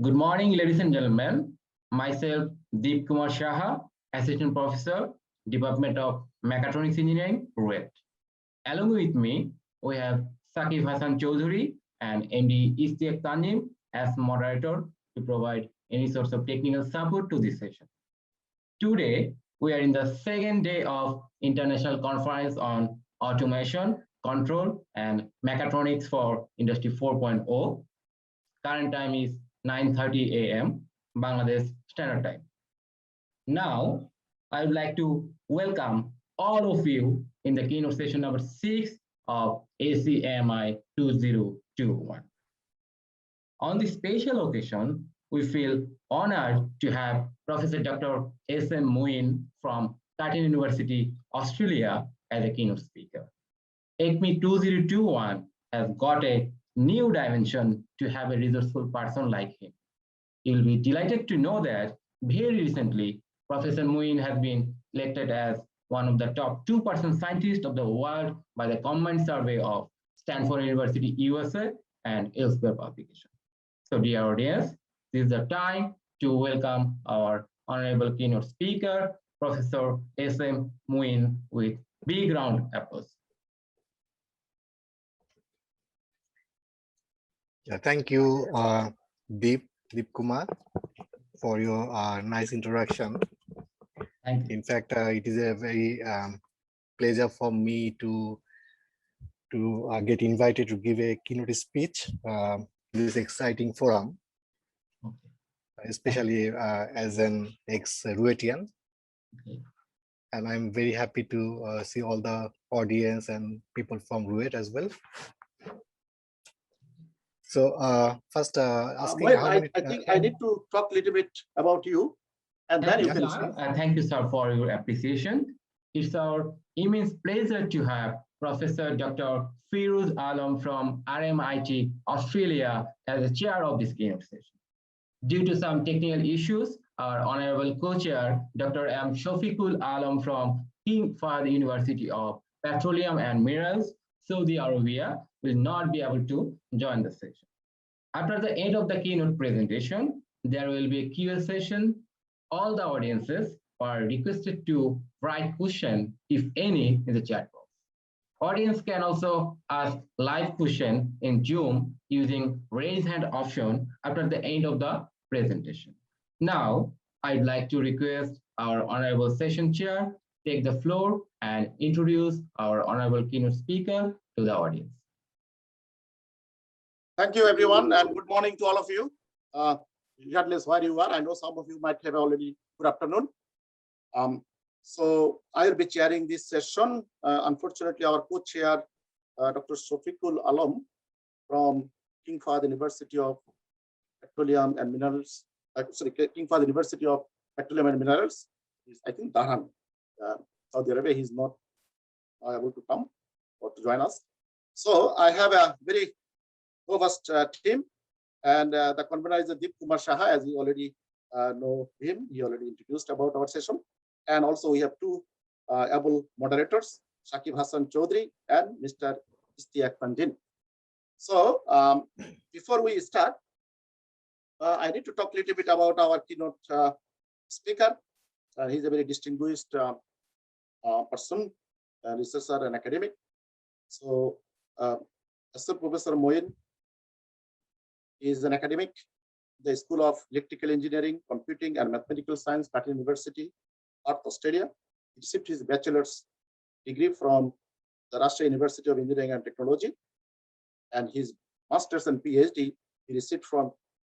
Good morning, ladies and gentlemen. Myself, Deep Kumar Shaha, Assistant Professor, Department of Mechatronics Engineering, RUET. Along with me, we have Sakib Hassan Choudhury and MD Istiak Tanjim as moderator to provide any source of technical support to this session. Today, we are in the second day of International Conference on Automation, Control, and Mechatronics for Industry 4.0. Current time is 9:30 a.m. Bangladesh Standard Time. Now, I would like to welcome all of you in the keynote session number 6 of ACMI 2021. On this special occasion, we feel honored to have Professor Dr. S.M. Muyeen from Curtin University, Australia as a keynote speaker. ACMI 2021 has got a new dimension to have a resourceful person like him. You will be delighted to know that very recently, Professor Muyeen has been elected as one of the top 2% scientists of the world by the combined survey of Stanford University, USA and elsewhere publication. So dear audience, this is the time to welcome our honorable keynote speaker, Professor S.M. Muyeen, with big round of applause. Yeah, thank you, Deep Kumar, for your nice introduction. Thank you. In fact, it is a very pleasure for me to get invited to give a keynote speech in this exciting forum, especially as an ex-Ruetian. Okay. And I'm very happy to see all the audience and people from Ruet as well. So first, asking well, how many, I think I need to talk a little bit about you, and then you can start. Thank you, sir, for your appreciation. It's our immense pleasure to have Professor Dr. Firuz Alam from RMIT, Australia, as the chair of this keynote session. Due to some technical issues, our honorable co-chair, Dr. M. Shafiqul Alam from King Fahd University of Petroleum and Minerals, Saudi Arabia, will not be able to join the session. After the end of the keynote presentation, there will be a Q&A session. All the audiences are requested to write questions, if any, in the chat box. Audience can also ask live question in Zoom using raise hand option after the end of the presentation. Now, I'd like to request our honorable session chair take the floor and introduce our honorable keynote speaker to the audience. Thank you, everyone, and good morning to all of you. Regardless where you are, I know some of you might have already good afternoon. So I will be chairing this session. Unfortunately, our co-chair, Dr. Shafiqul Alam from King Fahd University of Petroleum and Minerals, King Fahd University of Petroleum and Minerals, is, I think, Dahan, Saudi Arabia. He's not able to come or to join us. So I have a very robust team, and the convener is Deep Kumar Shaha, as you already know him. He already introduced about our session. And also we have two able moderators, Sakib Hassan Choudhury and Mr. Istiak Tanjim. So before we start, I need to talk a little bit about our keynote speaker. He's a very distinguished person, researcher and academic. So Professor Muyeen is an academic, the School of Electrical Engineering, Computing and Mathematical Science, Curtin University, Perth, Australia. He received his bachelor's degree from the Rashtriya University of Engineering and Technology, and his master's and PhD he received from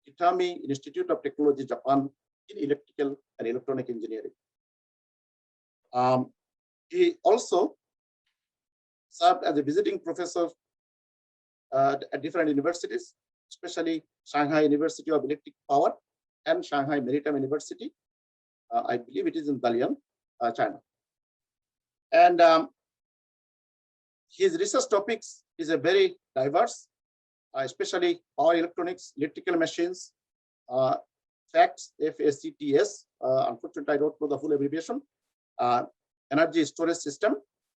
Kitami Institute of Technology, Japan, in electrical and electronic engineering. He also served as a visiting professor at different universities, especially Shanghai University of Electric Power and Shanghai Maritime University. I believe it is in Dalian, China. And his research topics is a very diverse, especially power electronics, electrical machines, FACTS, FACTS. Unfortunately, I don't know the full abbreviation. Energy storage system,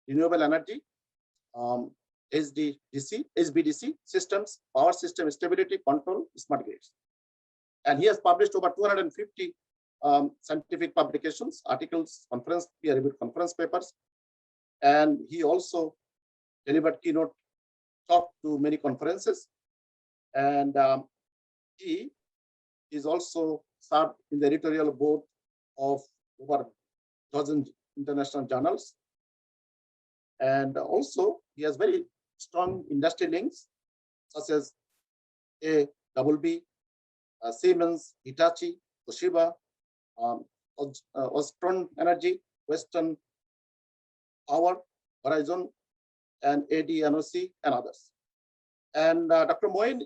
renewable energy, SBDC systems, power system stability, control, smart grids. And he has published over 250 scientific publications, articles, peer-reviewed conference papers. And he also delivered keynote talk to many conferences. And he is also served in the editorial board of over a dozen international journals. And also he has very strong industry links, such as ABB, Siemens, Hitachi, Toshiba, Ostron Energy, Western Power, Horizon, and ADNOC, and others. And Dr. Muyeen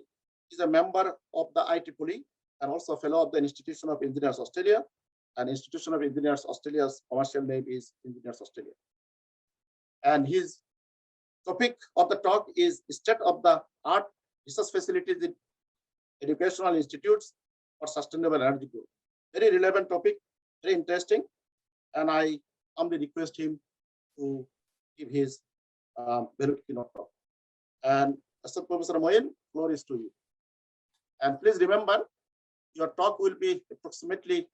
is a member of the IEEE and also a fellow of the Institution of Engineers Australia. And Institution of Engineers Australia's commercial name is Engineers Australia. And his topic of the talk is state of the art research facilities in educational institutes for sustainable energy growth. Very relevant topic, very interesting. And I humbly request him to give his keynote talk. And Assistant Professor Muyeen, floor is to you. And please remember, your talk will be approximately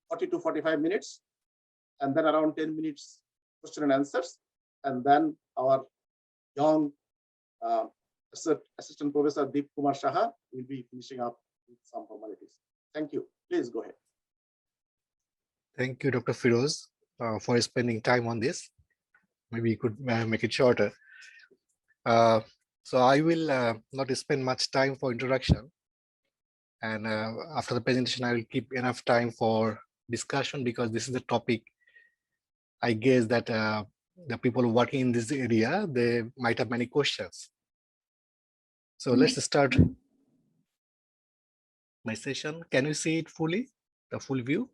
40 to 45 minutes, and then around 10 minutes question and answers. And then our young Assistant Professor Deep Kumar Saha will be finishing up with some formalities. Thank you. Please go ahead. Thank you, Dr. Firoz, for spending time on this. Maybe you could make it shorter. So I will not spend much time for introduction. And after the presentation, I will keep enough time for discussion, because this is the topic, I guess, that the people working in this area, they might have many questions. So let's start my session. Can you see it fully, the full view?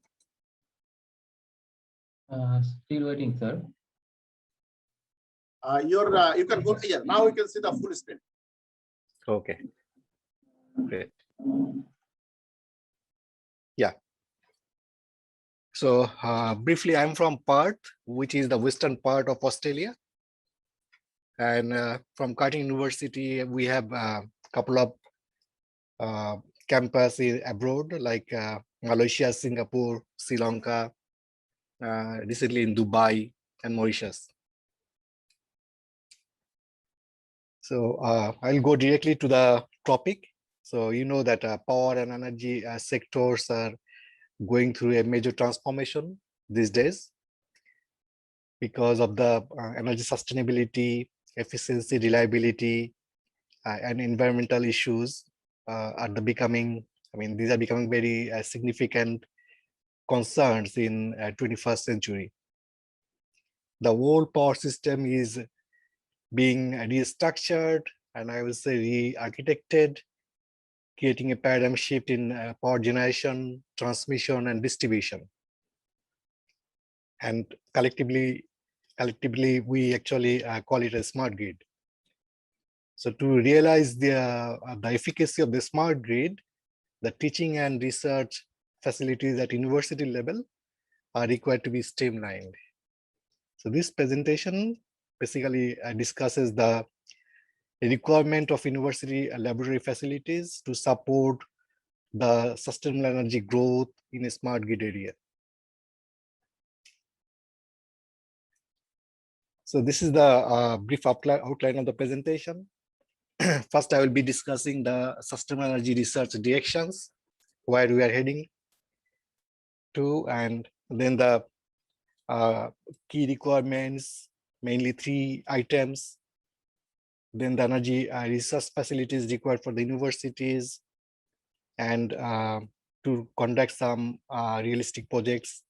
Still waiting, sir. You can go here. Now you can see the full screen. Okay, great. Yeah. So briefly, I'm from Perth, which is the western part of Australia. And from Curtin University, we have a couple of campuses abroad, like Malaysia, Singapore, Sri Lanka, recently in Dubai and Mauritius. So I'll go directly to the topic. So you know that power and energy sectors are going through a major transformation these days because of the energy sustainability, efficiency, reliability, and environmental issues are becoming, these are becoming very significant concerns in 21st century. The whole power system is being restructured, and I will say re-architected, creating a paradigm shift in power generation, transmission, and distribution. And collectively, we actually call it a smart grid. So to realize the efficacy of the smart grid, the teaching and research facilities at university level are required to be streamlined. So this presentation basically discusses the requirement of university laboratory facilities to support the sustainable energy growth in a smart grid area. So this is the brief outline of the presentation. First, I will be discussing the sustainable energy research directions, where we are heading to, and then the key requirements, mainly 3 items. Then the energy research facilities required for the universities, and to conduct some realistic projects.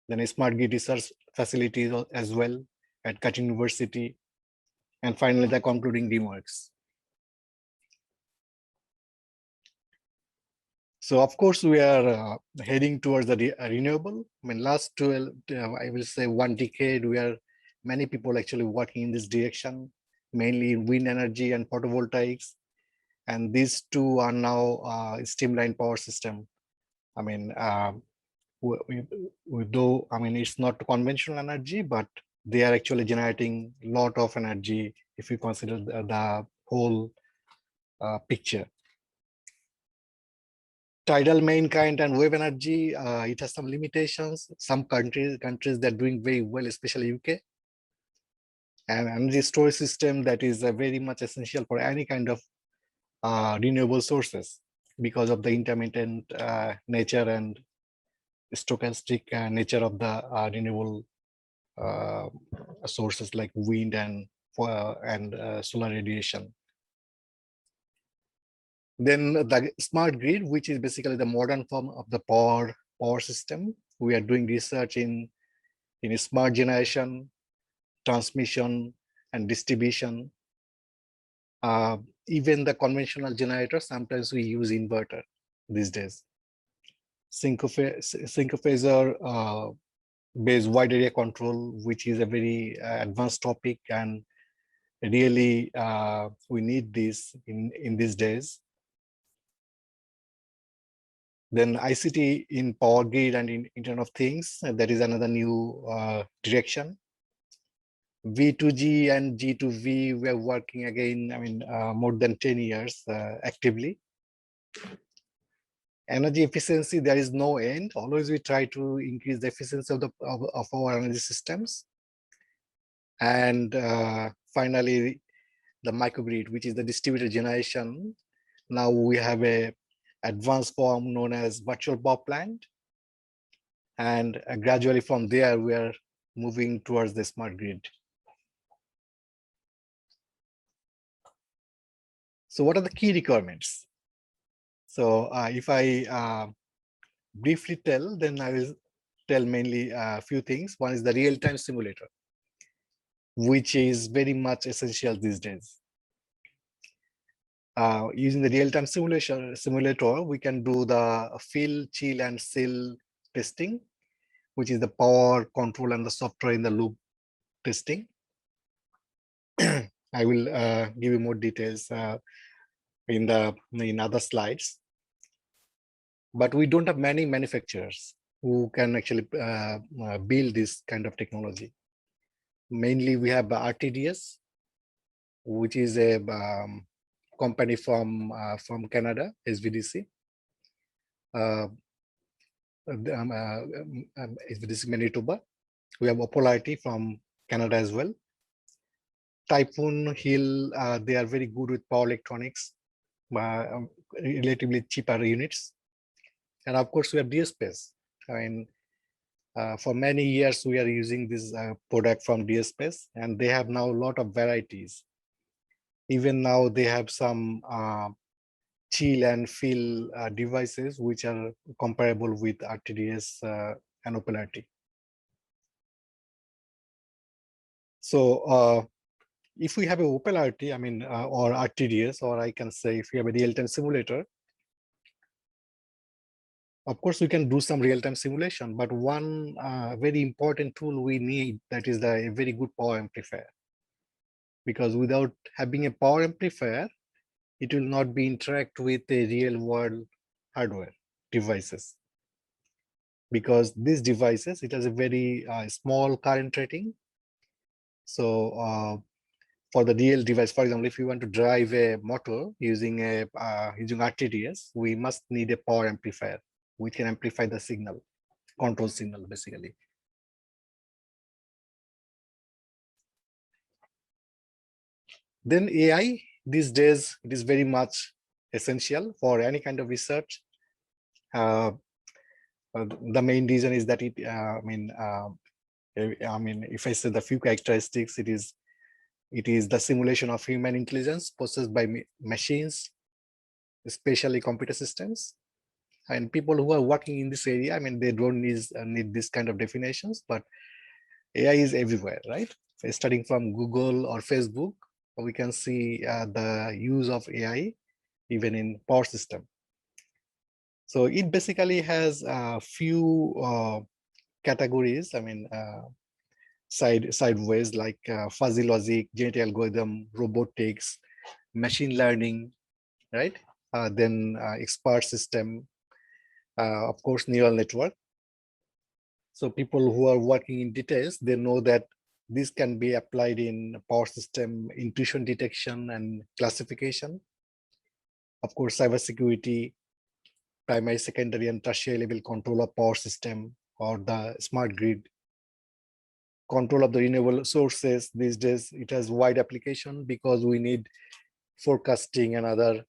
Then a smart grid research facilities as well at Kutch University. And finally, the concluding remarks. So of course, we are heading towards the renewable. I mean, last 12, I will say 1 decade, we are many people actually working in this direction, mainly in wind energy and photovoltaics. And these two are now streamlined power system. I mean, though, I mean, it's not conventional energy, but they are actually generating a lot of energy if you consider the whole picture. Tidal main current and wave energy, it has some limitations. Some countries that are doing very well, especially UK. And energy storage system that is very much essential for any kind of renewable sources because of the intermittent nature and stochastic nature of the renewable sources like wind and solar radiation. Then the smart grid, which is basically the modern form of the power system. We are doing research in smart generation, transmission, and distribution. Even the conventional generator, sometimes we use inverter these days. Synchrophaser based wide area control, which is a very advanced topic, and really we need this in these days. Then ICT in power grid and in Internet of Things, that is another new direction. V2G and G2V, we are working again, I mean, more than 10 years actively. Energy efficiency, there is no end. Always we try to increase the efficiency of our energy systems. And finally, the microgrid, which is the distributed generation. Now we have a advanced form known as virtual power plant. And gradually from there, we are moving towards the smart grid. So what are the key requirements? So if I briefly tell, then I will tell mainly a few things. One is the real-time simulator, which is very much essential these days. Using the real-time simulator, we can do the fill, chill, and seal testing, which is the power control and the software in the loop testing. I will give you more details in other slides. But we don't have many manufacturers who can actually build this kind of technology. Mainly, we have RTDS, which is a company from Canada, SVDC. SVDC Manitoba. We have Opolarity from Canada as well. Typhoon Hill, they are very good with power electronics, relatively cheaper units. And of course, we have DSpace. I mean, for many years, we are using this product from DSpace, and they have now a lot of varieties. Even now, they have some chill and fill devices, which are comparable with RTDS and Opolarity. So if we have a Opolarity, I mean, or RTDS, or I can say if we have a real-time simulator, of course, we can do some real-time simulation, but one very important tool we need, that is a very good power amplifier. Because without having a power amplifier, it will not be interact with the real-world hardware devices. Because these devices, it has a very small current rating. So for the real device, for example, if you want to drive a motor using RTDS, we must need a power amplifier, which can amplify the signal, control signal, basically. Then AI, these days, it is very much essential for any kind of research. The main reason is that I mean, if I say the few characteristics, it is the simulation of human intelligence processed by machines, especially computer systems. And people who are working in this area, I mean, they don't need this kind of definitions, but AI is everywhere, right? So starting from Google or Facebook, we can see the use of AI even in power system. So it basically has a few categories. I mean, sideways like fuzzy logic, genetic algorithm, robotics, machine learning, right? Then expert system, of course, neural network. So people who are working in details, they know that this can be applied in power system intuition detection and classification. Of course, cybersecurity, primary, secondary, and tertiary level control of power system or the smart grid. Control of the renewable sources these days, it has wide application because we need forecasting and other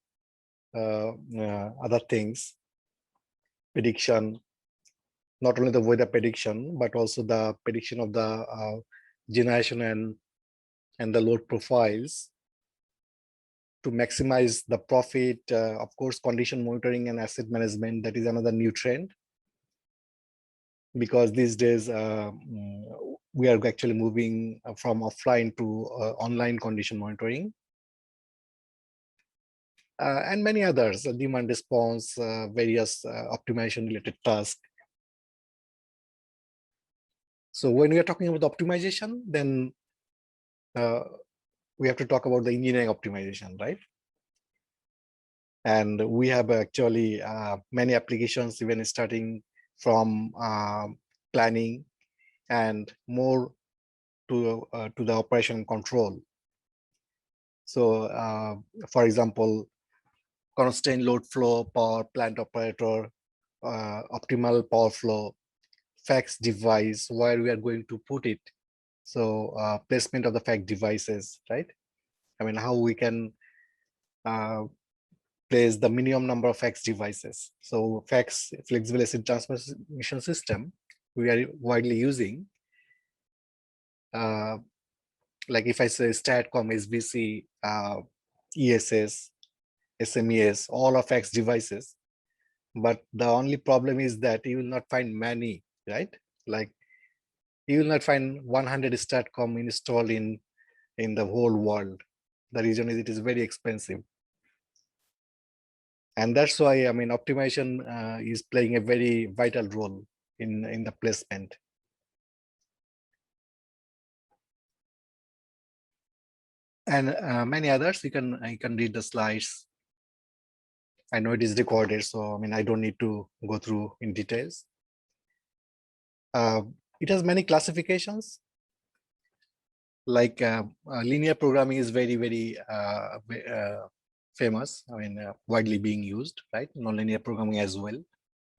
things, prediction, not only the weather prediction, but also the prediction of the generation and the load profiles to maximize the profit. Of course, condition monitoring and asset management, that is another new trend. Because these days we are actually moving from offline to online condition monitoring. And many others, demand response, various optimization related tasks. So when we are talking about optimization, then we have to talk about the engineering optimization, right? And we have actually many applications, even starting from planning and more to the operation control. So, for example, constant load flow, power plant operator, optimal power flow, fax device, where we are going to put it. So placement of the fax devices, right? I mean, how we can place the minimum number of fax devices. So fax flexible acid transmission system, we are widely using. Like if I say STATCOM, SBC, ESS, SMES, all are fax devices. But the only problem is that you will not find many, right? Like you will not find 100 STATCOM installed in the whole world. The reason is it is very expensive. And that's why, I mean, optimization is playing a very vital role in the placement. And many others, you can read the slides. I know it is recorded, so I mean, I don't need to go through in details. It has many classifications. Like linear programming is very, very famous. I mean, widely being used, right? Nonlinear programming as well,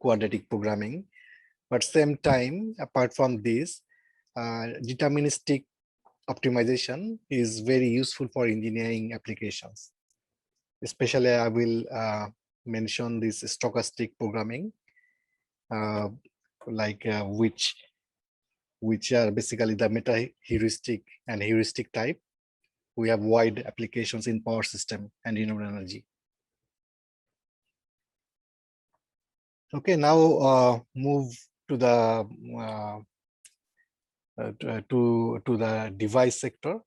quadratic programming. But same time, apart from this, deterministic optimization is very useful for engineering applications. Especially, I will mention this stochastic programming, which are basically the meta heuristic and heuristic type. We have wide applications in power system and renewable energy. Okay, now move to the to the device sector,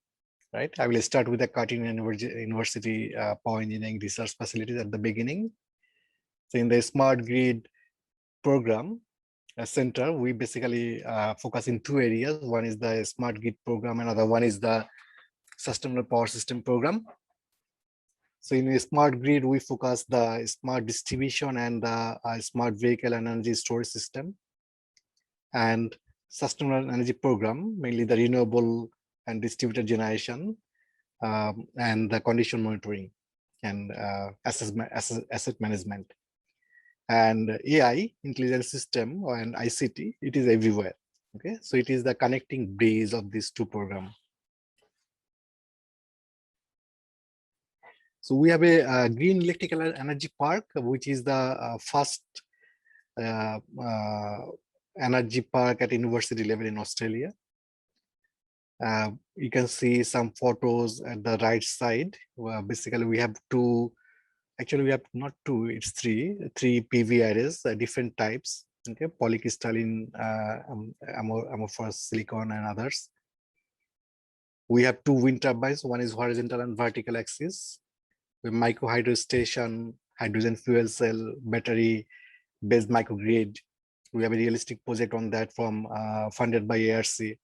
right? I will start with the Cutting University Power Engineering Research Facilities at the beginning. So in the Smart Grid program center, we basically focus in two areas. One is the Smart Grid program, another one is the Sustainable Power System program. So in a smart grid, we focus the smart distribution and the smart vehicle and energy storage system. And sustainable energy program, mainly the renewable and distributed generation, and the condition monitoring and asset management. And AI, intelligent system, and ICT, it is everywhere. Okay, so it is the connecting bridge of these two programs. So we have a green electrical energy park, which is the first energy park at university level in Australia. You can see some photos at the right side. Well, basically, we have two. Actually, we have not two. It's three PV arrays, different types. Okay, polycrystalline, amorphous silicon, and others. We have two wind turbines. One is horizontal and vertical axis. With micro hydro station, hydrogen fuel cell, battery-based microgrid. We have a realistic project on that from funded by ARC.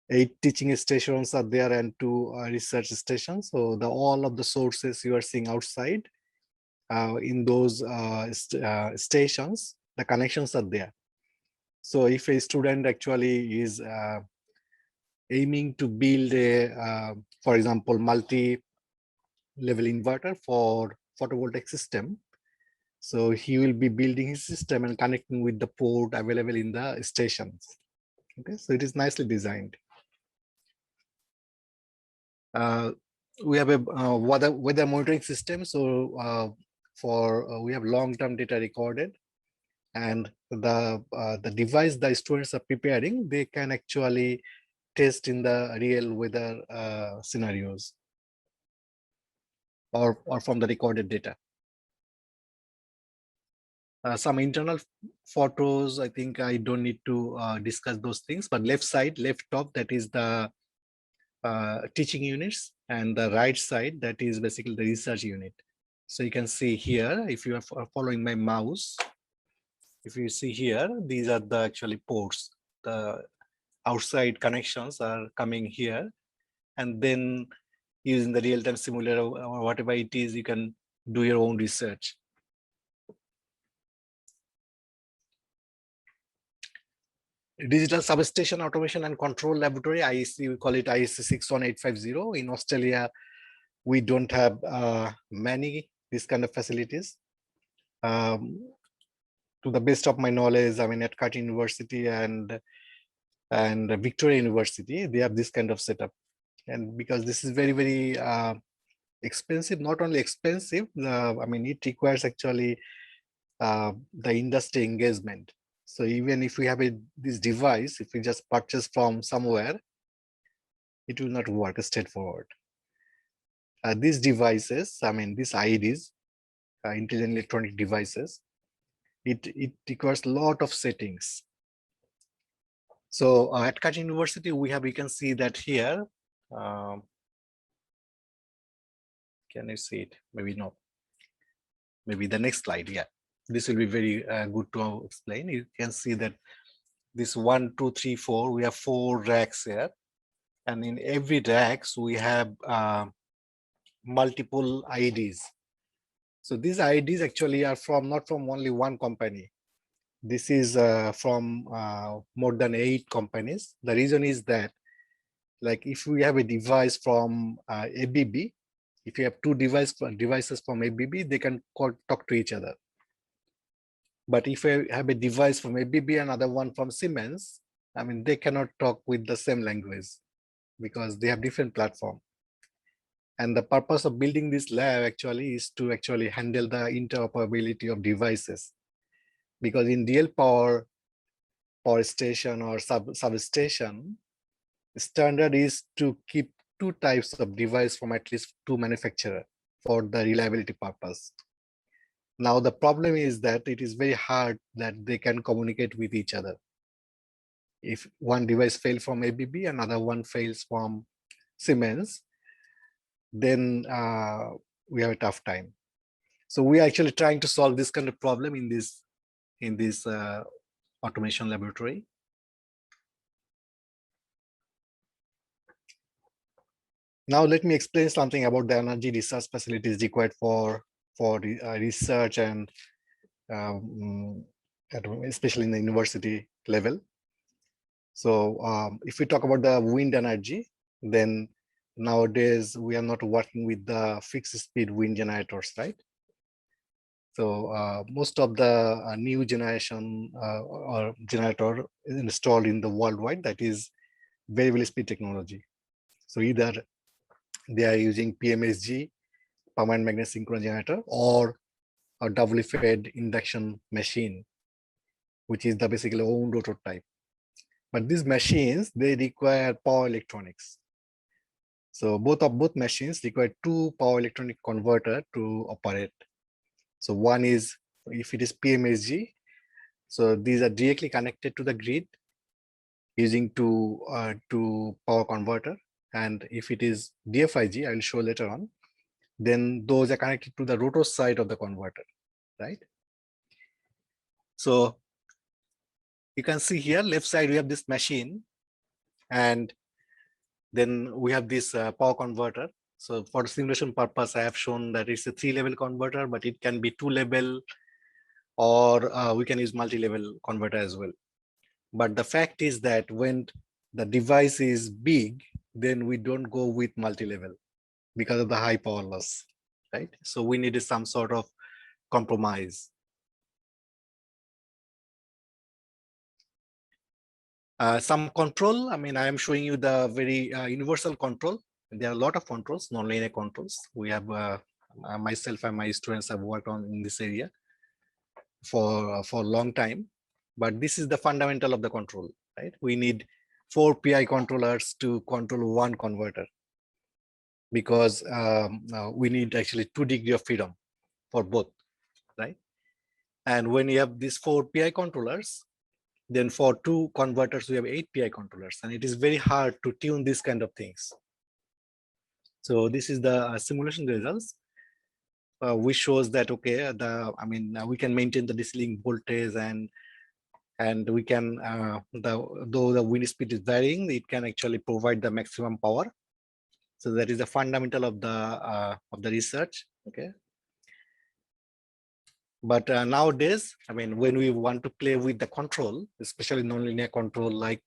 8 teaching stations are there and 2 research stations. So all of the sources you are seeing outside in those stations, the connections are there. So if a student actually is aiming to build a, for example, multi-level inverter for photovoltaic system, so he will be building his system and connecting with the port available in the stations. Okay, so it is nicely designed. We have a weather monitoring system. So we have long-term data recorded, and the device the students are preparing, they can actually test in the real weather scenarios or from the recorded data. Some internal photos, I think I don't need to discuss those things, but left side, left top, that is the teaching units, and the right side, that is basically the research unit. So you can see here, if you are following my mouse, if you see here, these are the actually ports. The outside connections are coming here, and then using the real-time simulator or whatever it is, you can do your own research. Digital Substation Automation and Control Laboratory, IEC, we call it IEC 61850. In Australia, we don't have many this kind of facilities. To the best of my knowledge, I mean, at Curtin University and Victoria University, they have this kind of setup. And because this is very, very expensive, not only expensive, I mean, it requires actually the industry engagement. So even if we have this device, if we just purchase from somewhere, it will not work straightforward. These devices, I mean, these IEDs, intelligent electronic devices, it requires a lot of settings. So at Curtin University, we can see that here. Can you see it? Maybe no. Maybe the next slide. Yeah, this will be very good to explain. You can see that this 1, 2, 3, 4. We have 4 racks here, and in every racks we have multiple IDs. So these IDs actually are not from only one company. This is from more than 8 companies. The reason is that, like, if we have a device from ABB, if you have 2 devices from ABB, they can talk to each other. But if I have a device from ABB and another one from Siemens, I mean, they cannot talk with the same language because they have different platform. And the purpose of building this lab actually is to actually handle the interoperability of devices. Because in real power station or substation, standard is to keep 2 types of device from at least 2 manufacturers for the reliability purpose. Now the problem is that it is very hard that they can communicate with each other. If one device fails from ABB, another one fails from Siemens, then we have a tough time. So we are actually trying to solve this kind of problem in this automation laboratory. Now let me explain something about the energy research facilities required for research and especially in the university level. So if we talk about the wind energy, then nowadays we are not working with the fixed speed wind generators, right? So most of the new generation or generator installed in the worldwide, that is variable speed technology. So either they are using PMSG, permanent magnet synchronous generator, or a doubly fed induction machine, which is the basically own rotor type. But these machines, they require power electronics. So both machines require two power electronic converter to operate. So one is, if it is PMSG, so these are directly connected to the grid using two power converter. And if it is DFIG, I'll show later on, then those are connected to the rotor side of the converter, right? So you can see here, left side, we have this machine, and then we have this power converter. So for simulation purpose, I have shown that it's a 3-level converter, but it can be 2-level, or we can use multi-level converter as well. But the fact is that when the device is big, then we don't go with multi-level because of the high power loss, right? So we needed some sort of compromise. Some control, I mean, I am showing you the very universal control. There are a lot of controls, non-linear controls. We have, myself and my students have worked on in this area for a long time, but this is the fundamental of the control, right? We need 4 PI controllers to control one converter, because we need actually 2 degrees of freedom for both, right? And when you have these 4 PI controllers, then for 2 converters, we have 8 PI controllers, and it is very hard to tune these kind of things. So this is the simulation results, which shows that, okay, we can maintain the DC-link voltage, and we can, though the wind speed is varying, it can actually provide the maximum power. So that is the fundamental of the research, okay? But nowadays, I mean, when we want to play with the control, especially nonlinear control like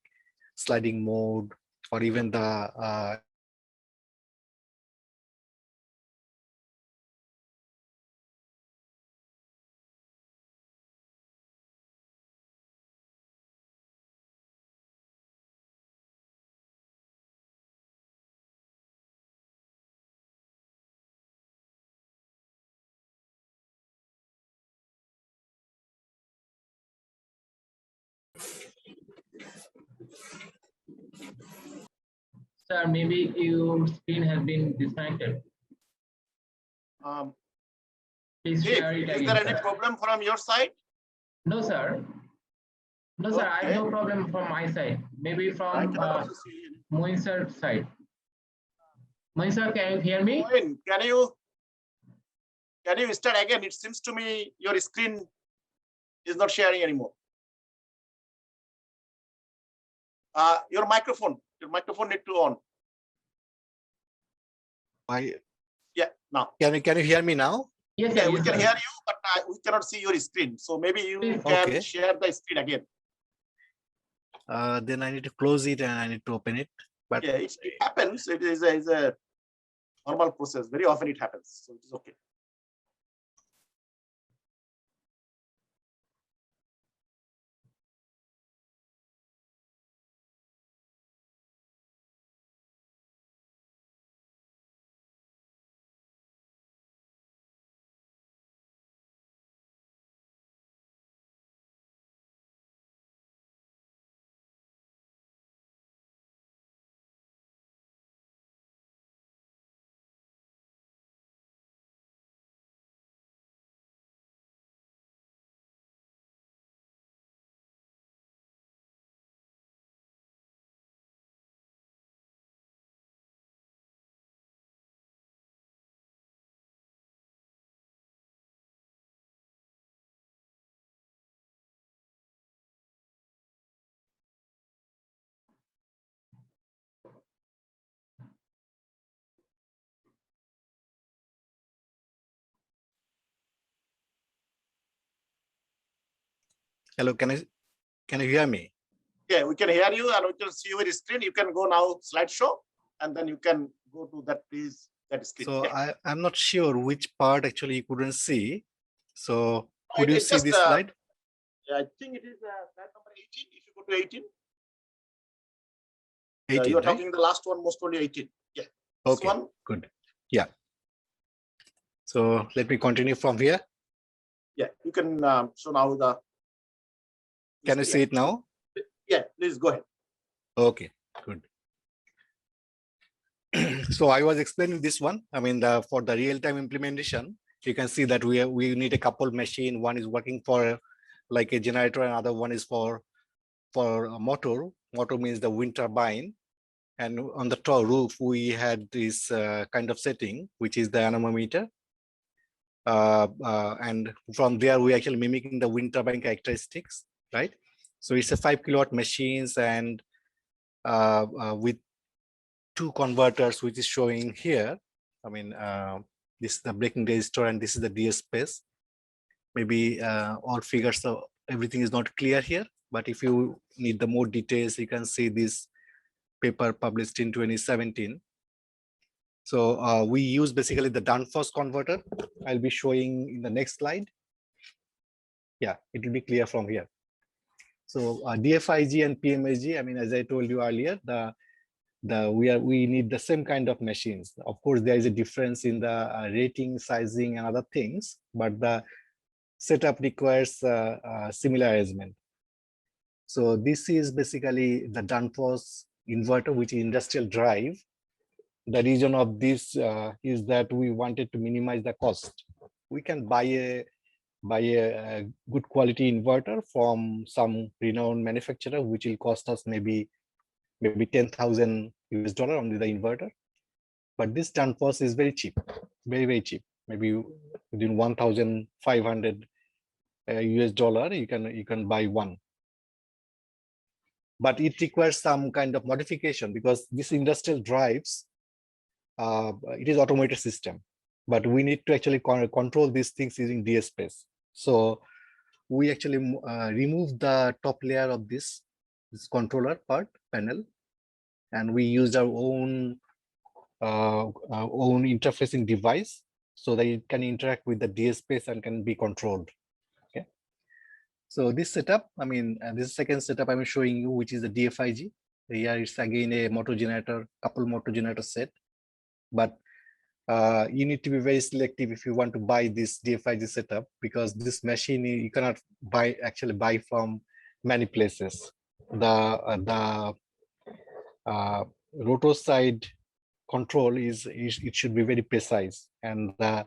sliding mode, or even the Sir, maybe your screen has been disconnected. Please Dave, share it again, is there any sir. problem from your side? No, sir. No, sir, I have no problem from my side. Maybe I from cannot also see any. Muyeen sir's side. Muyeen sir, can you hear me? Muyeen, can you start again? It seems to me your screen is not sharing anymore. Your microphone need to on. Yeah, now. Can you hear me now? Yes, Yeah, sir, we yes, can sir. hear you, but we cannot see your screen. So maybe you Please. can Okay. share the screen again. Then I need to close it and I need to open it. But yeah, it happens. It is a normal process. Very often it happens. So it is okay. hello, can you hear me? Yeah, we can hear you and we can see your screen. You can go now slideshow, and then you can go to that screen. So yeah. I'm not sure which part actually you couldn't see. So could you It's see just, this slide? Yeah, I think it is slide number 18. If you go to 18. 18, you are right? talking the last one, most only 18. Yeah. This Okay, one. good. Yeah. So let me continue from here. Yeah, you can show now the. Can you see it now? Yeah, please go ahead. Okay, good. So I was explaining this one. I mean, for the real-time implementation, you can see that we need a couple machine. One is working for like a generator, and other one is for a motor. Motor means the wind turbine. And on the top roof, we had this kind of setting, which is the anemometer. And from there, we actually mimicking the wind turbine characteristics, right? So it's a 5 kilowatt machines, and with 2 converters, which is showing here. I mean, this is the breaking resistor, and this is the DS space. Maybe all figures, so everything is not clear here. But if you need the more details, you can see this paper published in 2017. So we use basically the Danfoss converter. I'll be showing in the next slide. Yeah, it will be clear from here. So DFIG and PMSG, I mean, as I told you earlier, we need the same kind of machines. Of course, there is a difference in the rating, sizing, and other things, but the setup requires similar arrangement. So this is basically the Danfoss inverter, which is industrial drive. The reason of this is that we wanted to minimize the cost. We can buy a good quality inverter from some renowned manufacturer, which will cost us maybe $10,000 only the inverter. But this Danfoss is very cheap, very cheap. Maybe within 1,500 $, you can buy one. But it requires some kind of modification, because this industrial drives, it is automated system, but we need to actually control these things using DS space. So we actually remove the top layer of this controller part panel, and we use our own interfacing device so that it can interact with the DS space and can be controlled. Okay. So this setup, I mean, this second setup I'm showing you, which is the DFIG. Here it's again a motor generator, couple motor generator set, but you need to be very selective if you want to buy this DFIG setup, because this machine you cannot actually buy from many places. The rotor side control it should be very precise, and the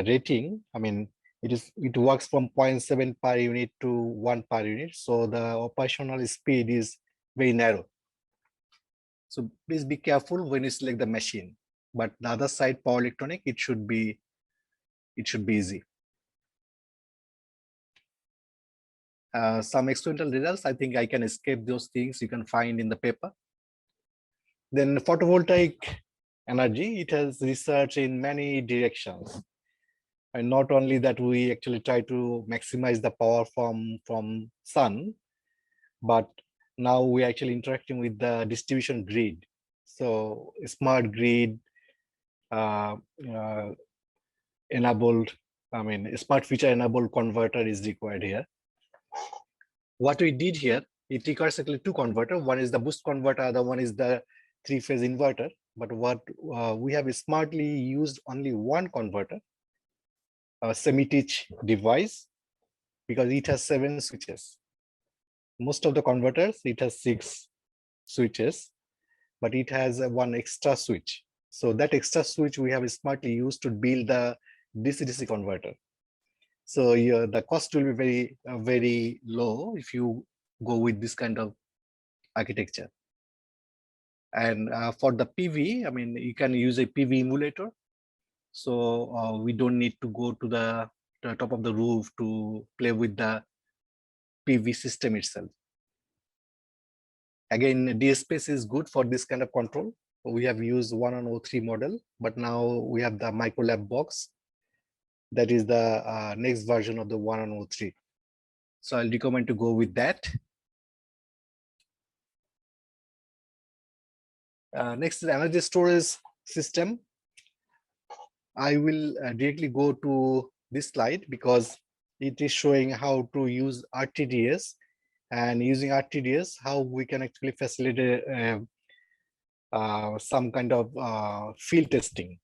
rating, I mean, it works from 0.7 per unit to 1 per unit, so the operational speed is very narrow. So please be careful when you select the machine. But the other side, power electronic, it should be easy. Some experimental results, I think I can escape those things, you can find in the paper. Then photovoltaic energy, it has research in many directions. And not only that, we actually try to maximize the power from sun, but now we're actually interacting with the distribution grid. So smart grid, enabled, I mean, smart feature enabled converter is required here. What we did here, it requires actually 2 converters. One is the boost converter, other one is the 3-phase inverter. But what we have is smartly used only 1 converter, a semi-teach device, because it has 7 switches. Most of the converters, it has 6 switches, but it has 1 extra switch. So that extra switch we have smartly used to build the DC-DC converter. So the cost will be very low if you go with this kind of architecture. And for the PV, I mean, you can use a PV emulator. So we don't need to go to the top of the roof to play with the PV system itself. Again, DSpace is good for this kind of control. We have used 103 model, but now we have the microlab box. That is the next version of the 103. So I'll recommend to go with that. Next is energy storage system. I will directly go to this slide because it is showing how to use RTDS, and using RTDS, how we can actually facilitate some kind of field testing.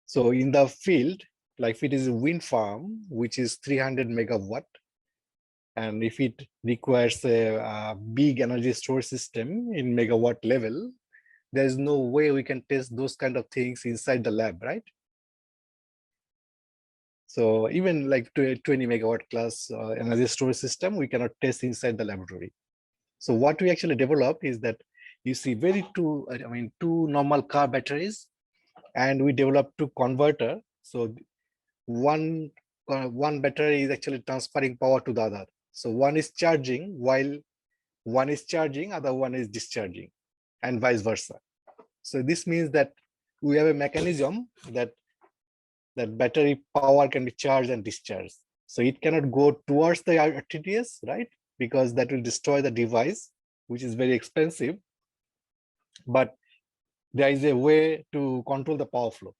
So in the field, like if it is a wind farm, which is 300 megawatt, And if it requires a big energy storage system in megawatt level, there's no way we can test those kind of things inside the lab, right? So even like 20 megawatt class energy storage system, we cannot test inside the laboratory. So what we actually developed is that you see two normal car batteries, and we developed two converter. So one battery is actually transferring power to the other. So one is charging while one is charging, other one is discharging, and vice versa. So this means that we have a mechanism that battery power can be charged and discharged. So it cannot go towards the RTDS, right? Because that will destroy the device, which is very expensive. But there is a way to control the power flow.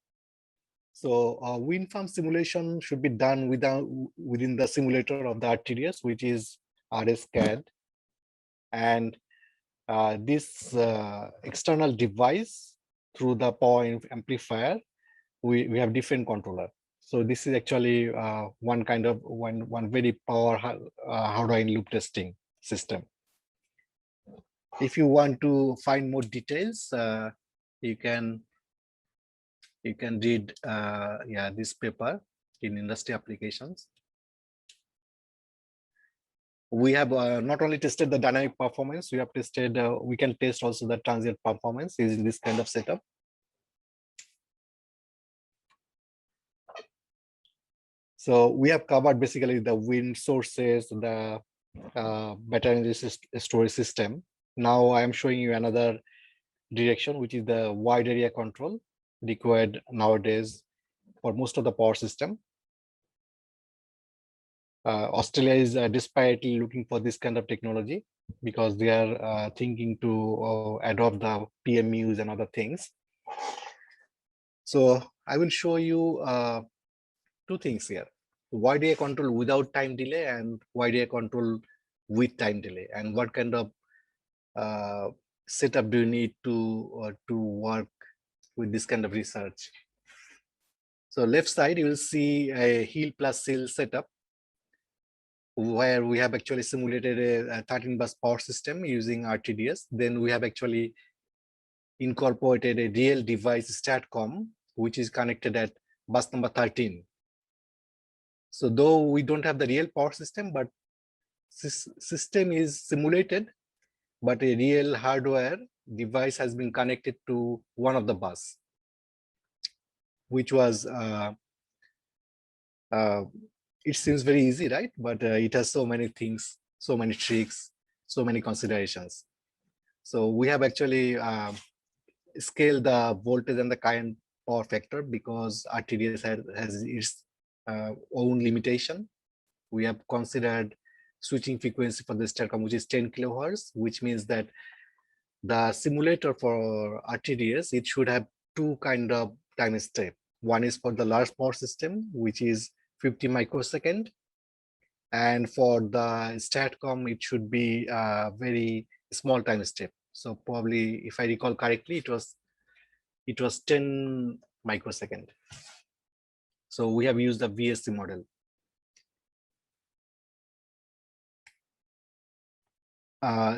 So wind farm simulation should be done within the simulator of the RTDS, which is RSCAD. And this external device through the power amplifier, we have different controller. So this is actually one very power hardware in loop testing system. If you want to find more details, you can read this paper in industry applications. We have not only tested the dynamic performance, we have tested, we can test also the transient performance using this kind of setup. So we have covered basically the wind sources, the battery energy storage system. Now I am showing you another direction, which is the wide area control required nowadays for most of the power system. Australia is desperately looking for this kind of technology because they are thinking to adopt the PMUs and other things. So I will show you two things here: wide area control without time delay and wide area control with time delay, and what kind of setup do you need to work with this kind of research. So left side, you will see a heel plus seal setup where we have actually simulated a 13 bus power system using RTDS. Then we have actually incorporated a real device STATCOM, which is connected at bus number 13. So though we don't have the real power system, but this system is simulated, but a real hardware device has been connected to one of the bus, which was, it seems very easy, right? But it has so many things, so many tricks, so many considerations. So we have actually scaled the voltage and the current power factor because RTDS has its own limitation. We have considered switching frequency for the STATCOM, which is 10 kilohertz, which means that the simulator for RTDS, it should have two kind of time step. One is for the large power system, which is 50 microsecond. And for the STATCOM, it should be a very small time step. So probably, if I recall correctly, it was 10 microsecond. So we have used the VSC model.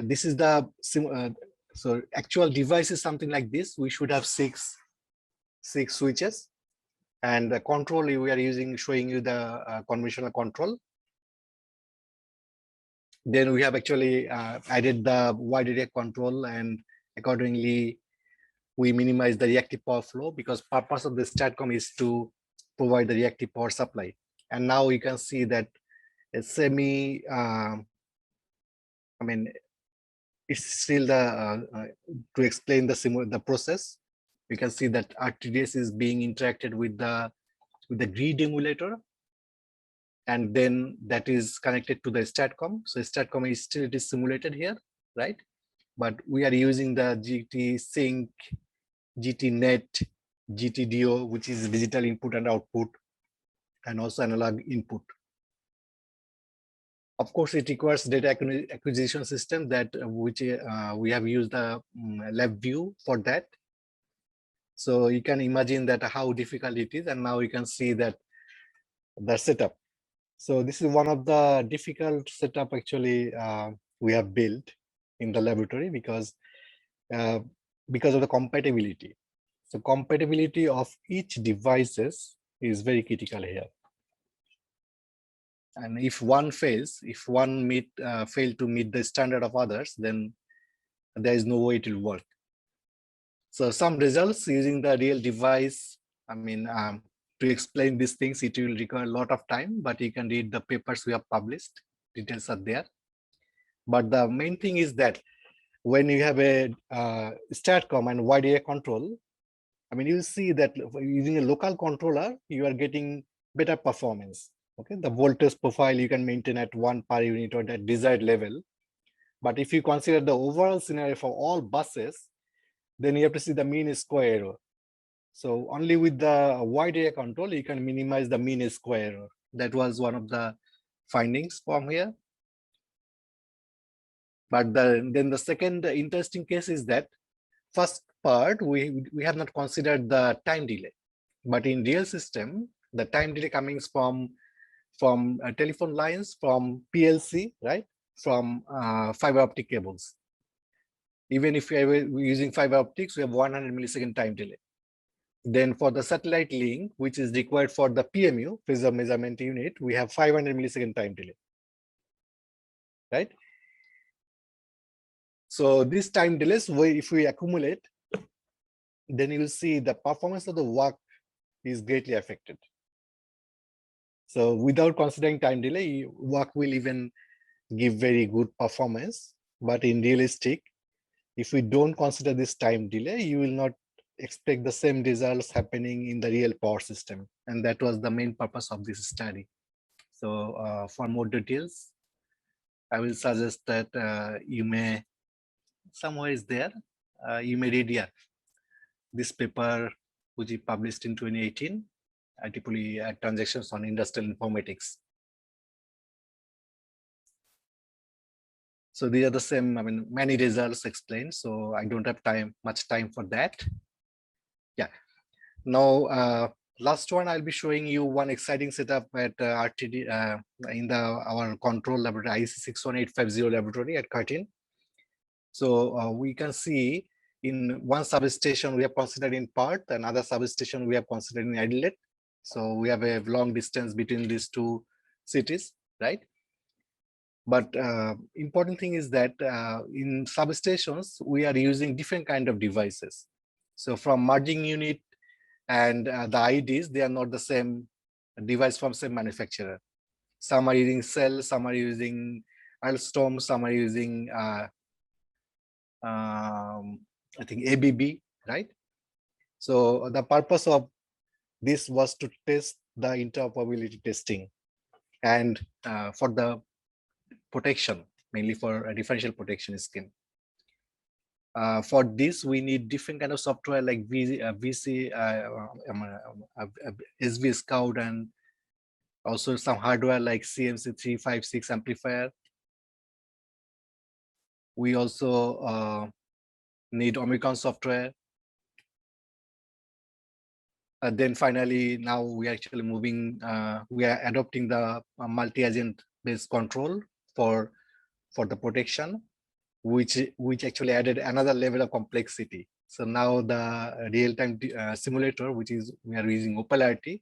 This is the so actual device is something like this. We should have six switches, and the control we are using, showing you the conventional control. Then we have actually added the wide area control, and accordingly we minimize the reactive power flow because purpose of the STATCOM is to provide the reactive power supply. And now you can see that a semi, I mean, it's still the to explain the process. We can see that RTDS is being interacted with the grid emulator, and then that is connected to the STATCOM. So STATCOM is still, it is simulated here, right? But we are using the GT sync, GT net, GTDO, which is digital input and output, and also analog input. Of course, it requires data acquisition system that which we have used the LabVIEW for that. So you can imagine that how difficult it is, and now you can see that the setup. So this is one of the difficult setup actually we have built in the laboratory because of the compatibility. So compatibility of each devices is very critical here. And if one fails, if one fail to meet the standard of others, then there is no way it will work. So some results using the real device, I mean, to explain these things, it will require a lot of time, but you can read the papers we have published, details are there. But the main thing is that when you have a STATCOM and wide area control, I mean, you'll see that using a local controller, you are getting better performance. Okay, the voltage profile you can maintain at 1 per unit or at desired level. But if you consider the overall scenario for all buses, then you have to see the mean square error. So only with the wide area control, you can minimize the mean square error. That was one of the findings from here. But then the second interesting case is that first part, we have not considered the time delay. But in real system, the time delay coming from telephone lines, from PLC, right? From fiber optic cables. Even if we are using fiber optics, we have 100 millisecond time delay. Then for the satellite link, which is required for the PMU, phasor measurement unit, we have 500 millisecond time delay, right? So these time delays, if we accumulate, then you will see the performance of the work is greatly affected. So without considering time delay, work will even give very good performance. But in realistic, if we don't consider this time delay, you will not expect the same results happening in the real power system. And that was the main purpose of this study. So for more details, I will suggest that you may, somewhere is there, you may read this paper, which is published in 2018, IEEE Transactions on Industrial Informatics. So these are the same, I mean, many results explained, so I don't have much time for that. Yeah. Now, last one, I'll be showing you one exciting setup at RTD in our control laboratory, IEC 61850 laboratory at Curtin. So we can see in one substation we have considered in Perth, another substation we have considered in Adelaide. So we have a long distance between these two cities, right? But important thing is that in substations, we are using different kind of devices. So from merging unit and the IDs, they are not the same device from same manufacturer. Some are using Cell, some are using Alstom, some are using I think ABB, right? So the purpose of this was to test the interoperability testing and for the protection, mainly for a differential protection scheme. For this, we need different kind of software like SV Scout, and also some hardware like CMC356 amplifier. We also need Omicron software. Then finally, now we are actually moving, we are adopting the multi-agent based control for the protection, which actually added another level of complexity. So now the real-time simulator, which is we are using OpenRT,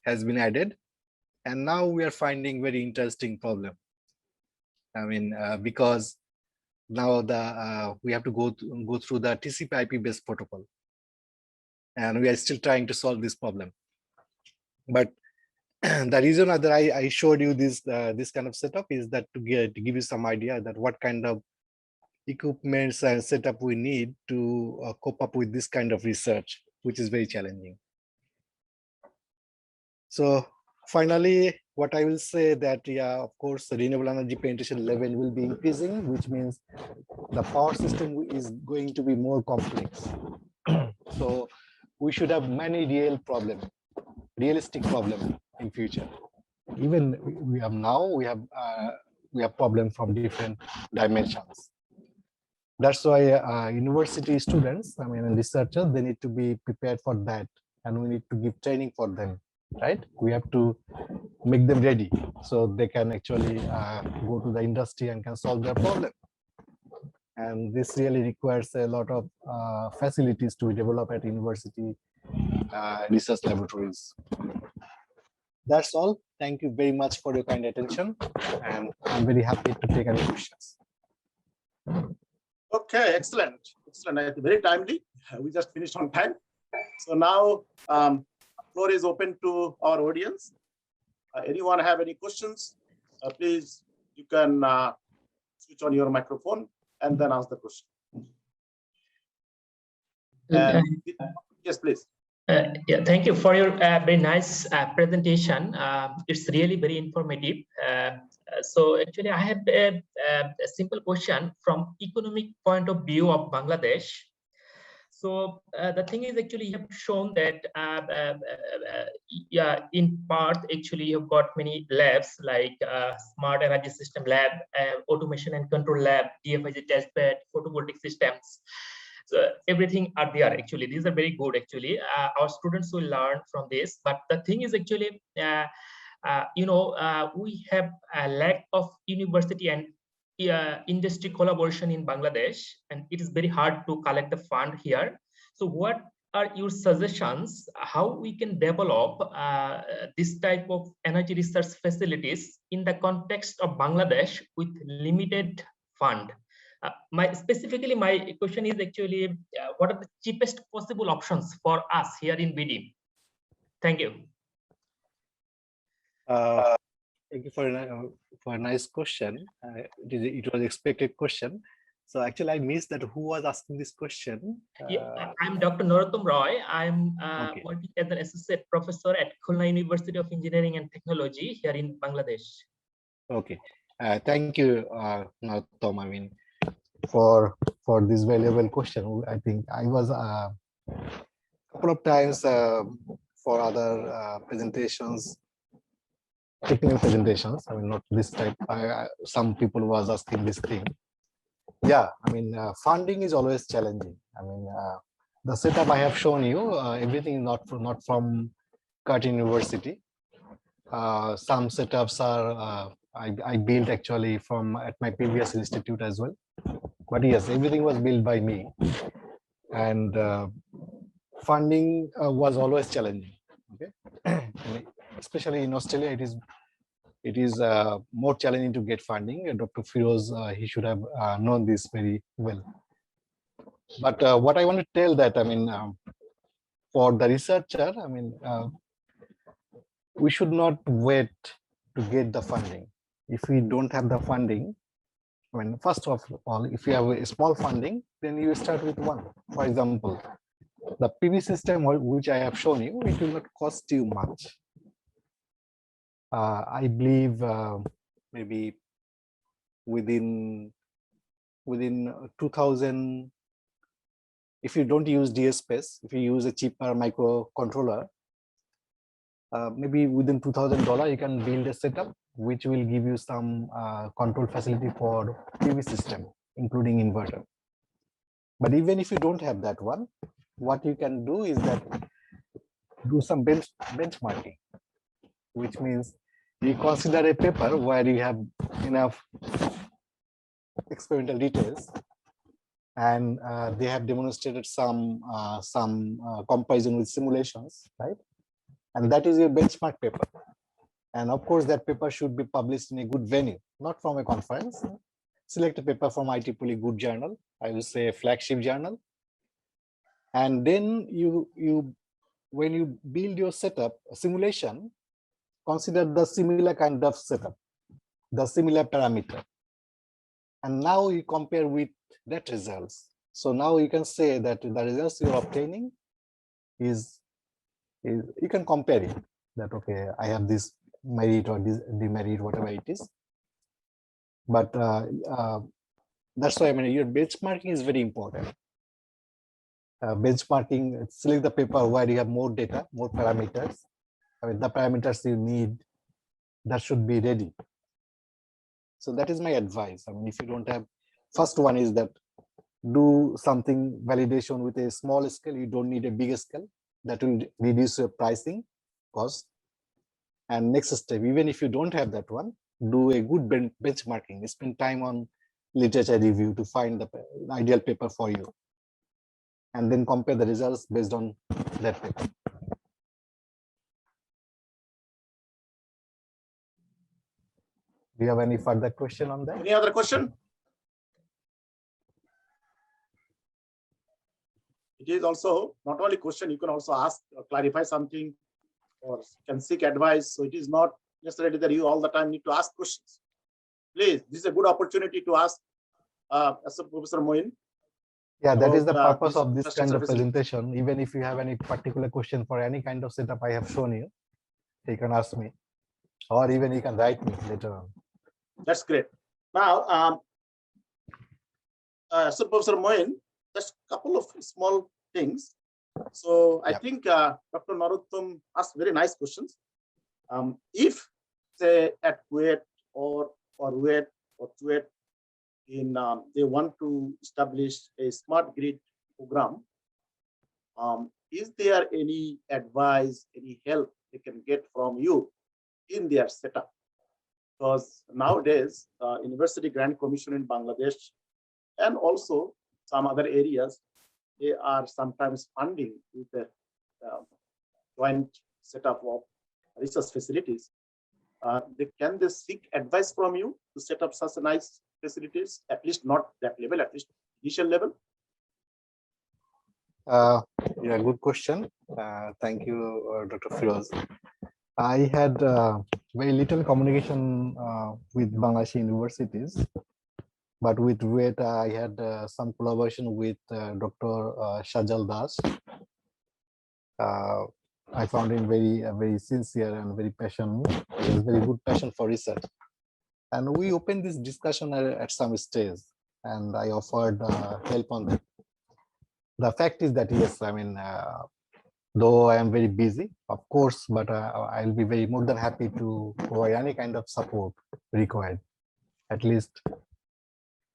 has been added, and now we are finding very interesting problem. I mean, because now we have to go through the TCP/IP based protocol, and we are still trying to solve this problem. But the reason that I showed you this kind of setup is that to give you some idea that what kind of equipments and setup we need to cope up with this kind of research, which is very challenging. So finally, what I will say that, yeah, of course, the renewable energy penetration level will be increasing, which means the power system is going to be more complex. So we should have many realistic problems in future. Even we have problems from different dimensions. That's why university students, I mean, researchers, they need to be prepared for that, and we need to give training for them right? We have to make them ready so they can actually go to the industry and can solve their problem. And this really requires a lot of facilities to be developed at university research laboratories. That's all. Thank you very much for your kind attention, and I'm very happy to take any questions. Okay, excellent. Excellent. Very timely. We just finished on time. So now floor is open to our audience. Anyone have any questions? Please, you can switch on your microphone and then ask the question. Yes, please. Yeah, thank you for your very nice presentation. It's really very informative. So actually, I have a simple question from economic point of view of Bangladesh. So the thing is, actually, you have shown that yeah, in part, actually, you've got many labs like smart energy system lab, automation and control lab, DFIG testbed, photovoltaic systems. So everything are there. Actually, these are very good. Actually, our students will learn from this. But the thing is, actually, we have a lack of university and industry collaboration in Bangladesh, and it is very hard to collect the fund here. So what are your suggestions how we can develop this type of energy research facilities in the context of Bangladesh with limited fund? Specifically, my question is actually, what are the cheapest possible options for us here in BD? Thank you. Thank you for a nice question. It was expected question. So actually, I missed that. Who was asking this question? Yeah, I'm Dr. Narottam Roy. I'm Okay. working as an associate professor at Khulna University of Engineering and Technology here in Bangladesh. Okay. Thank you, Narottam. I mean, for this valuable question. I think I was a couple of times for other presentations, technical presentations. I mean, not this type. Some people was asking this thing. Yeah, I mean, funding is always challenging. I mean, the setup I have shown you, everything is not from Curtin University. Some setups are I built actually from at my previous institute as well. But yes, everything was built by me, and funding was always challenging. Okay, especially in Australia, it is more challenging to get funding. And Dr. Firoz, he should have known this very well. But what I want to tell that, I mean, for the researcher, I mean, we should not wait to get the funding. If we don't have the funding, I mean, first of all, if you have a small funding, then you start with one. For example, the PV system which I have shown you, it will not cost you much. I believe maybe within 2000, if you don't use DS space, if you use a cheaper microcontroller, maybe within $2,000 you can build a setup which will give you some control facility for PV system, including inverter. But even if you don't have that one, what you can do is that do some benchmarking, which means you consider a paper where you have enough experimental details, and they have demonstrated some comparison with simulations, right? And that is your benchmark paper. And of course, that paper should be published in a good venue, not from a conference. Select a paper from IEEE good journal, I will say a flagship journal. And then when you build your setup, a simulation, consider the similar kind of setup, the similar parameter. And now you compare with that results. So now you can say that the results you're obtaining is you can compare it, that okay, I have this merit or this demerit, whatever it is. But that's why I mean your benchmarking is very important. Benchmarking, select the paper where you have more data, more parameters. I mean the parameters you need, that should be ready. So that is my advice. I mean, if you don't have, first one is that do something validation with a small scale. You don't need a bigger scale. That will reduce your pricing cost. And next step, even if you don't have that one, do a good benchmarking. Spend time on literature review to find the ideal paper for you, and then compare the results based on that paper. Do you have any further question on that? Any other question? It is also not only question, you can also ask or clarify something or can seek advice. So it is not necessarily that you all the time need to ask questions. Please, this is a good opportunity to ask Professor Muyeen. Yeah, that is the about, purpose of this kind of infrastructure facility. presentation. Even if you have any particular question for any kind of setup I have shown you, you can ask me, or even you can write me later on. That's great. Now, so Professor Muyeen, just a couple of small things. So I think Dr. Narottam asked very nice questions. If say at Kuwait or Kuwait or Kuwait in they want to establish a smart grid program, is there any advice, any help they can get from you in their setup? Because nowadays, University Grant Commission in Bangladesh and also some other areas, they are sometimes funding with the joint setup of research facilities. Can they seek advice from you to set up such a nice facilities, at least not that level, at least initial level? Yeah, good question. Thank you, Dr. Firoz. I had very little communication with Bangladeshi universities, but with WET, I had some collaboration with Dr. Shajal Das. I found him very sincere and very passionate. He has very good passion for research. And we opened this discussion at some stage, and I offered help on that. The fact is that, yes, I mean, though I am very busy, of course, but I'll be very more than happy to provide any kind of support required. At least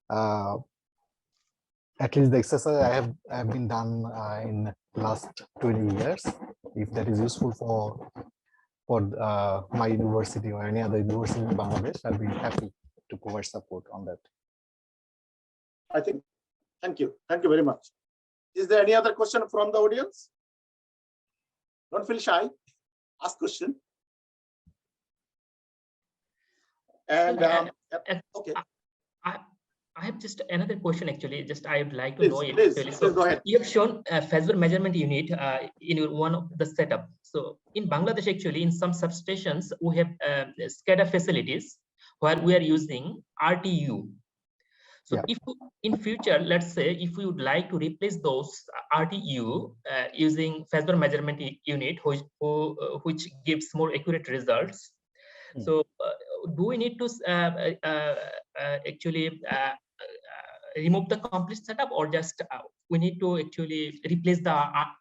the exercise I have been done in last 20 years. If that is useful for my university or any other university in Bangladesh, I'll be happy to provide support on that. I think. Thank you very much. Is there any other question from the audience? Don't feel shy. Ask question. And okay. I have just another question actually. Just I would like to Please, know it. please, Actually. please So go ahead. you have shown a phasor measurement unit in one of the setup. So in Bangladesh, actually, in some substations, we have SCADA facilities where we are using RTU. So Yeah. if in future, let's say, if we would like to replace those RTU using phasor measurement unit, which gives more accurate results. So do we need to actually remove the complete setup, or just we need to actually replace the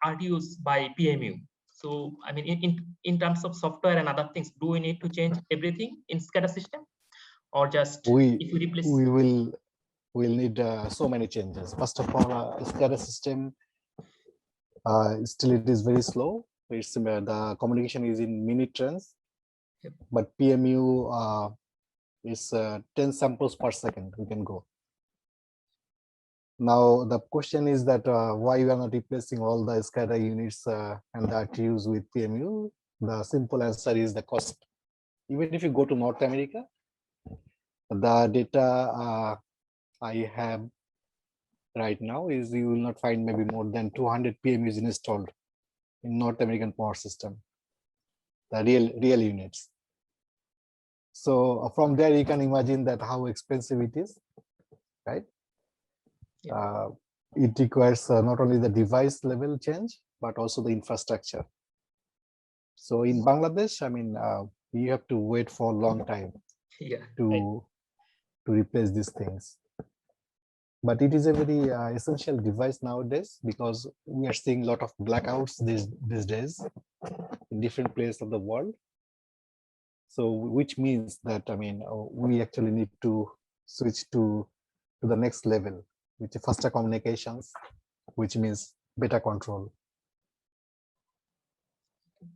RTUs by PMU? So I mean, in terms of software and other things, do we need to change everything in SCADA system, or just if we replace? We'll need so many changes. First of all, SCADA system still it is very slow. It's the communication is in minute trends, but PMU is 10 samples per second. We can go. Now the question is that why we are not replacing all the SCADA units and the RTUs with PMU? The simple answer is the cost. Even if you go to North America, the data I have right now is you will not find maybe more than 200 PMUs installed in North American power system, the real units. So from there you can imagine that how expensive it is, right? Yeah. It requires not only the device level change, but also the infrastructure. So in Bangladesh, I mean, you have to wait for a long time to replace these things. But it is a very essential device nowadays, because we are seeing a lot of blackouts these days in different places of the world. So which means that, I mean, we actually need to switch to the next level, which is faster communications, which means better control.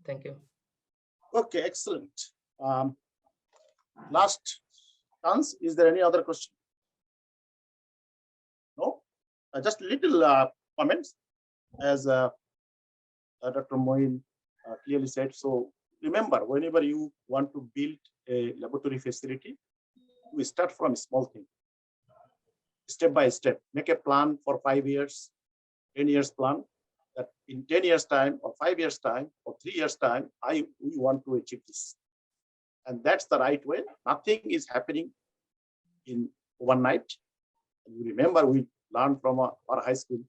Thank you. Okay, excellent. Last chance. Is there any other question? No? Just little comments as Dr. Muyeen clearly said. So remember, whenever you want to build a laboratory facility, we start from a small thing, step by step. Make a plan for 5 years, 10 years plan, that in 10 years time or 5 years time or 3 years time, we want to achieve this. And that's the right way. Nothing is happening in overnight. And you remember, we learned from our high school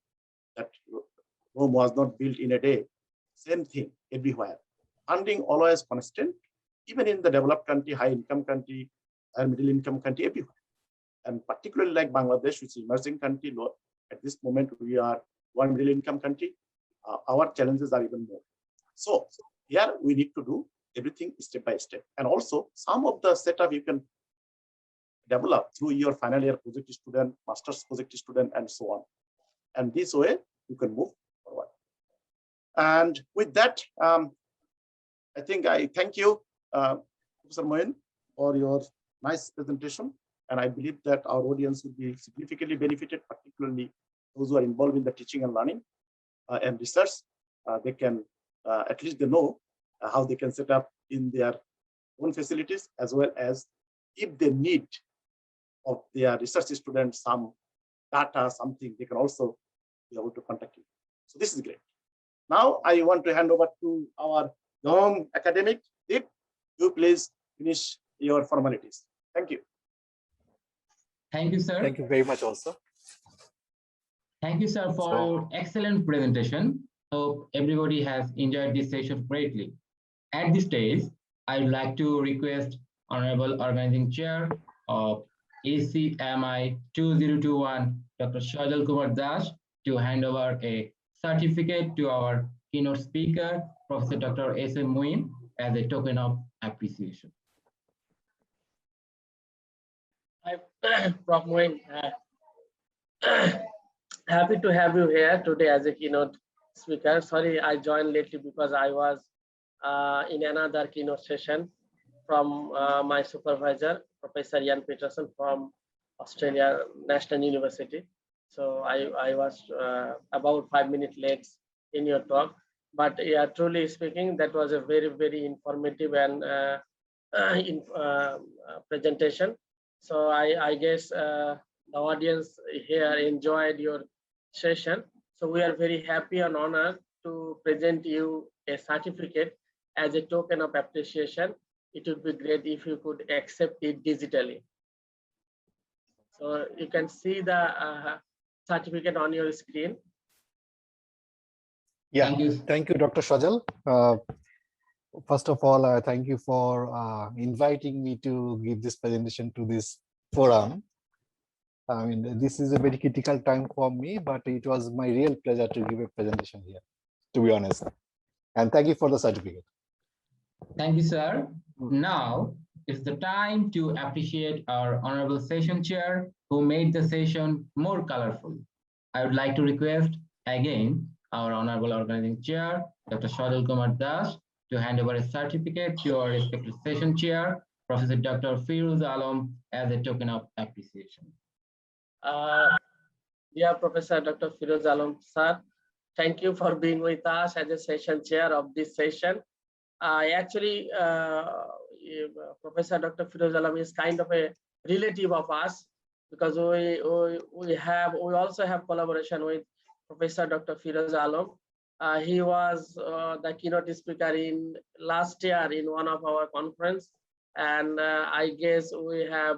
that Rome was not built in a day. Same thing everywhere. Funding always constant, even in the developed country, high income country, and middle income country, everywhere. And particularly like Bangladesh, which is emerging country, at this moment we are one middle income country. Our challenges are even more. So here we need to do everything step by step. And also some of the setup you can develop through your final year project student, master's project student, and so on. And this way you can move forward. And with that, I think I thank you, Professor Muyeen, for your nice presentation. And I believe that our audience will be significantly benefited, particularly those who are involved in the teaching and learning and research. They can, at least they know how they can set up in their own facilities, as well as if they need of their research students some data, something, they can also be able to contact you. So this is great. Now I want to hand over to our young academic. Deep, you please finish your formalities. Thank you. Thank you, sir. Thank you very much also. Thank you, sir, for your excellent presentation. Hope everybody has enjoyed this session greatly. At this stage, I would like to request Honorable Organizing Chair of ACMI 2021, Dr. Sajal Kumar Das, to hand over a certificate to our keynote speaker, Professor Dr. S.M. Muyeen, as a token of appreciation. Prof. Muyeen, happy to have you here today as a keynote speaker. Sorry, I joined lately because I was in another keynote session from my supervisor, Professor Ian Peterson from Australia National University. So I was about 5 minutes late in your talk. But yeah, truly speaking, that was a very, very informative and presentation. So I guess the audience here enjoyed your session. So we are very happy and honored to present you a certificate as a token of appreciation. It would be great if you could accept it digitally. So you can see the certificate on your screen. Yeah, thank you, Dr. Sajal. First of all, thank you for inviting me to give this presentation to this forum. I mean, this is a very critical time for me, but it was my real pleasure to give a presentation here, to be honest. And thank you for the certificate. Thank you, sir. Now is the time to appreciate our honorable session chair who made the session more colorful. I would like to request again our honorable organizing chair, Dr. Sajal Kumar Das, to hand over a certificate to our respected session chair, Professor Dr. Firuz Alam, as a token of appreciation. Dear Professor Dr. Firuz Alam, sir, thank you for being with us as a session chair of this session. Actually, Professor Dr. Firuz Alam is kind of a relative of us because we also have collaboration with Professor Dr. Firuz Alam. He was the keynote speaker in last year in one of our conference, and I guess we have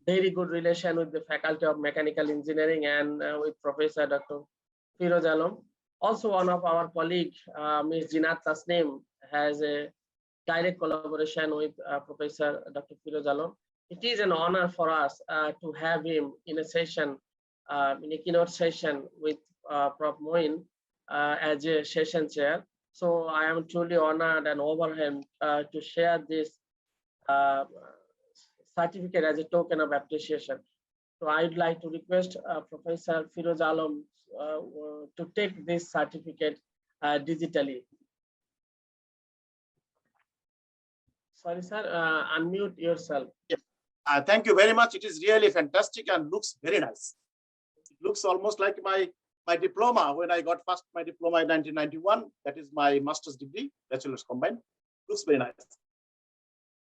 very good relation with the Faculty of Mechanical Engineering and with Professor Dr. Firuz Alam. Also, one of our colleagues, Ms. Jinat Tasneem, has a direct collaboration with Professor Dr. Firuz Alam. It is an honor for us to have him in a session, in a keynote session with Prof. Muyeen as a session chair. So I am truly honored and overwhelmed to share this certificate as a token of appreciation. So I'd like to request Professor Firuz Alam to take this certificate digitally. Sorry, sir. Unmute yourself. Thank you very much. It is really fantastic and looks very nice. It looks almost like my diploma when I got first my diploma in 1991. That is my master's degree, bachelor's combined. Looks very nice.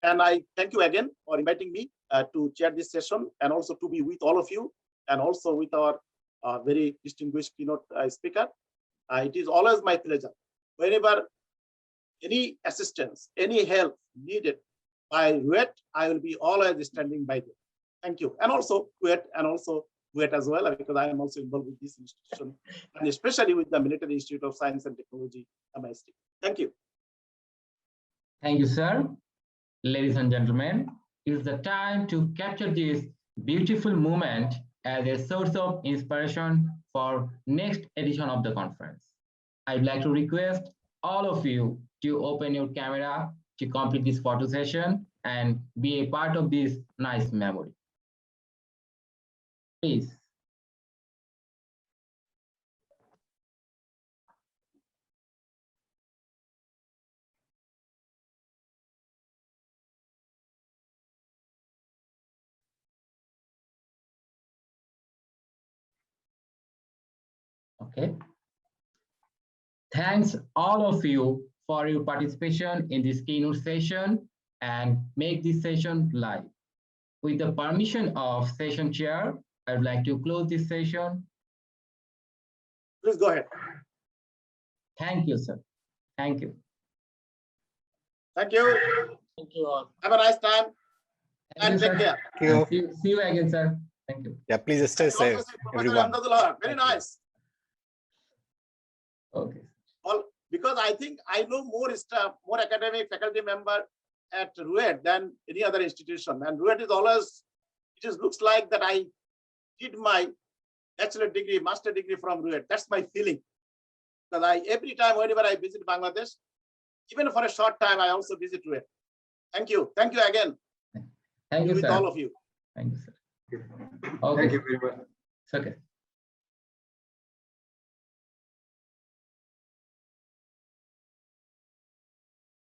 And I thank you again for inviting me to chair this session and also to be with all of you and also with our very distinguished keynote speaker. It is always my pleasure. Whenever any assistance, any help needed by RUET, I will be always standing by them. Thank you. And also RUET as well, because I am also involved with this institution, and especially with the Military Institute of Science and Technology, MIST. Thank you. Thank you, sir. Ladies and gentlemen, it's the time to capture this beautiful moment as a source of inspiration for next edition of the conference. I'd like to request all of you to open your camera to complete this photo session and be a part of this nice memory. Please. Okay. Thanks all of you for your participation in this keynote session and make this session live. With the permission of session chair, I would like to close this session. Please go ahead. Thank you, sir. Thank you. Thank you. Thank you all. Have a nice time. And take care. Thank you. See you again, sir. Thank you. Yeah, please stay safe, everyone. Very nice. Okay. Well, because I think I know more staff, more academic faculty member at RUET than any other institution. And RUET is always, it just looks like that I did my bachelor degree, master degree from RUET. That's my feeling. Because every time, whenever I visit Bangladesh, even for a short time, I also visit RUET. Thank you. Thank you again. Thank you, with sir. all of you. Thank you, sir. Okay. Thank you very much. It's okay.